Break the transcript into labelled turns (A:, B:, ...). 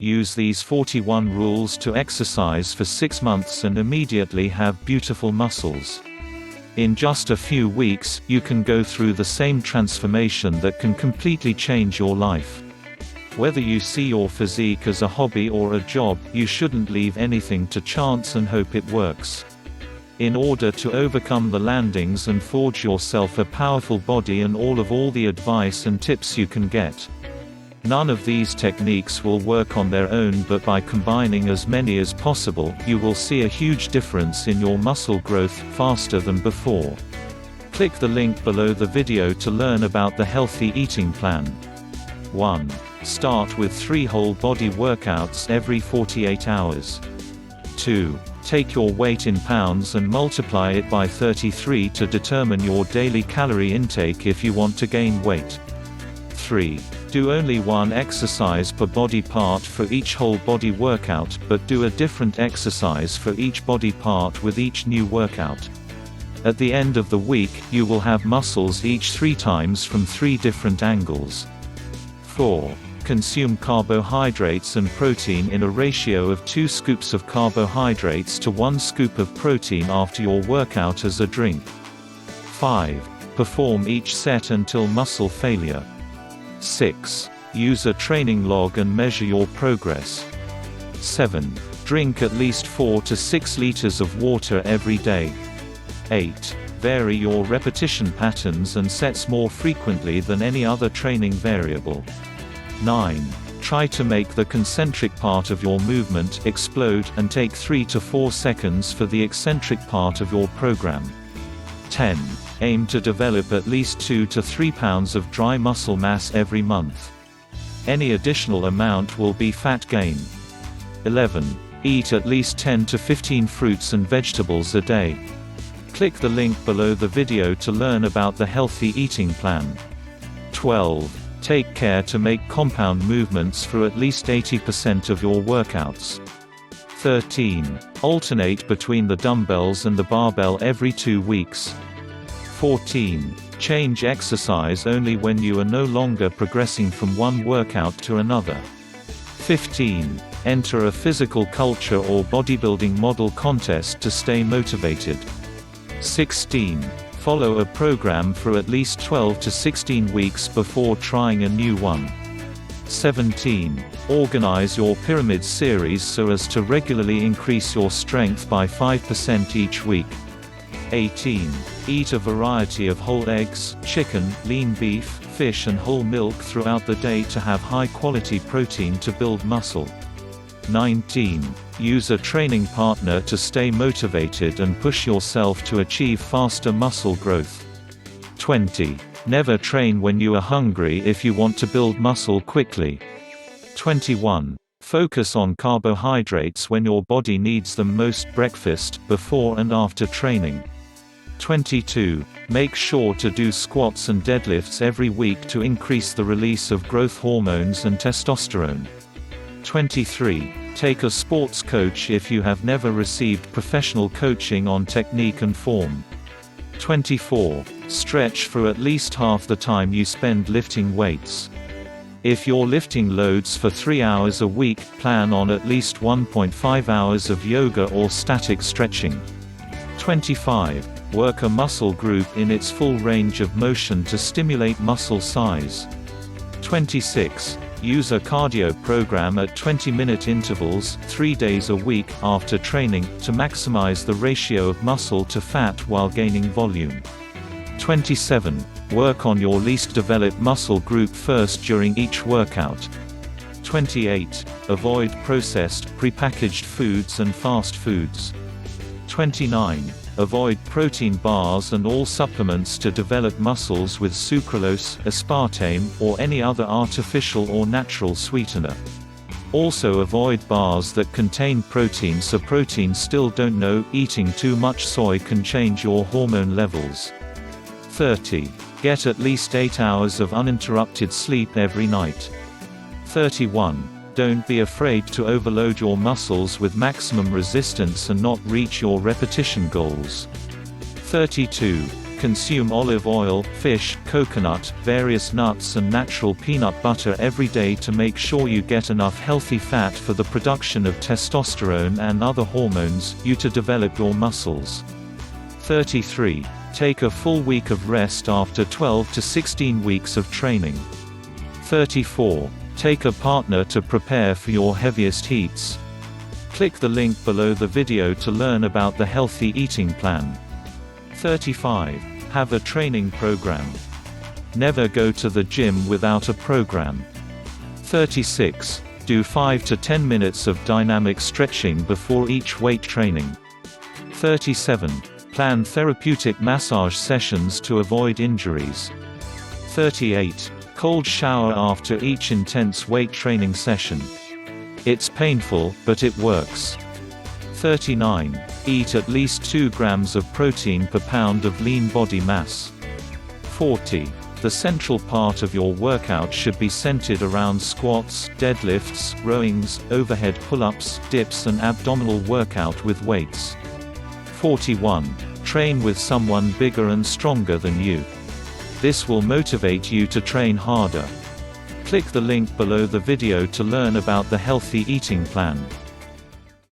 A: Use these 41 rules to exercise for 6 months and immediately have beautiful muscles. In just a few weeks, you can go through the same transformation that can completely change your life. Whether you see your physique as a hobby or a job, you shouldn't leave anything to chance and hope it works. In order to overcome the landings and forge yourself a powerful body and all the advice and tips you can get. None of these techniques will work on their own, but by combining as many as possible, you will see a huge difference in your muscle growth, faster than before. Click the link below the video to learn about the healthy eating plan. 1. Start with 3 whole body workouts every 48 hours. 2. Take your weight in pounds and multiply it by 33 to determine your daily calorie intake if you want to gain weight. 3. Do only one exercise per body part for each whole body workout, but do a different exercise for each body part with each new workout. At the end of the week, you will have muscles each 3 times from 3 different angles. 4. Consume carbohydrates and protein in a ratio of 2 scoops of carbohydrates to 1 scoop of protein after your workout as a drink. 5. Perform each set until muscle failure. 6. Use a training log and measure your progress. 7. Drink at least 4 to 6 liters of water every day. 8. Vary your repetition patterns and sets more frequently than any other training variable. 9. Try to make the concentric part of your movement explode, and take 3 to 4 seconds for the eccentric part of your program. 10. Aim to develop at least 2 to 3 pounds of dry muscle mass every month. Any additional amount will be fat gain. 11. Eat at least 10 to 15 fruits and vegetables a day. Click the link below the video to learn about the healthy eating plan. 12. Take care to make compound movements for at least 80% of your workouts. 13. Alternate between the dumbbells and the barbell every 2 weeks. 14. Change exercise only when you are no longer progressing from one workout to another. 15. Enter a physical culture or bodybuilding model contest to stay motivated. 16. Follow a program for at least 12 to 16 weeks before trying a new one. 17. Organize your pyramid series so as to regularly increase your strength by 5% each week. 18. Eat a variety of whole eggs, chicken, lean beef, fish and whole milk throughout the day to have high-quality protein to build muscle. 19. Use a training partner to stay motivated and push yourself to achieve faster muscle growth. 20. Never train when you are hungry if you want to build muscle quickly. 21. Focus on carbohydrates when your body needs them most: breakfast, before and after training. 22. Make sure to do squats and deadlifts every week to increase the release of growth hormones and testosterone. 23. Take a sports coach if you have never received professional coaching on technique and form. 24. Stretch for at least half the time you spend lifting weights. If you're lifting loads for 3 hours a week, plan on at least 1.5 hours of yoga or static stretching. 25. Work a muscle group in its full range of motion to stimulate muscle size. 26. Use a cardio program at 20-minute intervals, 3 days a week, after training, to maximize the ratio of muscle to fat while gaining volume. 27. Work on your least developed muscle group first during each workout. 28. Avoid processed, prepackaged foods and fast foods. 29. Avoid protein bars and all supplements to develop muscles with sucralose, aspartame, or any other artificial or natural sweetener. Also avoid bars that contain protein, so protein still don't know. Eating too much soy can change your hormone levels. 30. Get at least 8 hours of uninterrupted sleep every night. 31. Don't be afraid to overload your muscles with maximum resistance and not reach your repetition goals. 32. Consume olive oil, fish, coconut, various nuts and natural peanut butter every day to make sure you get enough healthy fat for the production of testosterone and other hormones, you to develop your muscles. 33. Take a full week of rest after 12 to 16 weeks of training. 34. Take a partner to prepare for your heaviest heats. Click the link below the video to learn about the healthy eating plan. 35. Have a training program. Never go to the gym without a program. 36. Do 5 to 10 minutes of dynamic stretching before each weight training. 37. Plan therapeutic massage sessions to avoid injuries. 38. Cold shower after each intense weight training session. It's painful, but it works. 39. Eat at least 2 grams of protein per pound of lean body mass. 40. The central part of your workout should be centered around squats, deadlifts, rowings, overhead pull-ups, dips and abdominal workout with weights. 41. Train with someone bigger and stronger than you. This will motivate you to train harder. Click the link below the video to learn about the healthy eating plan.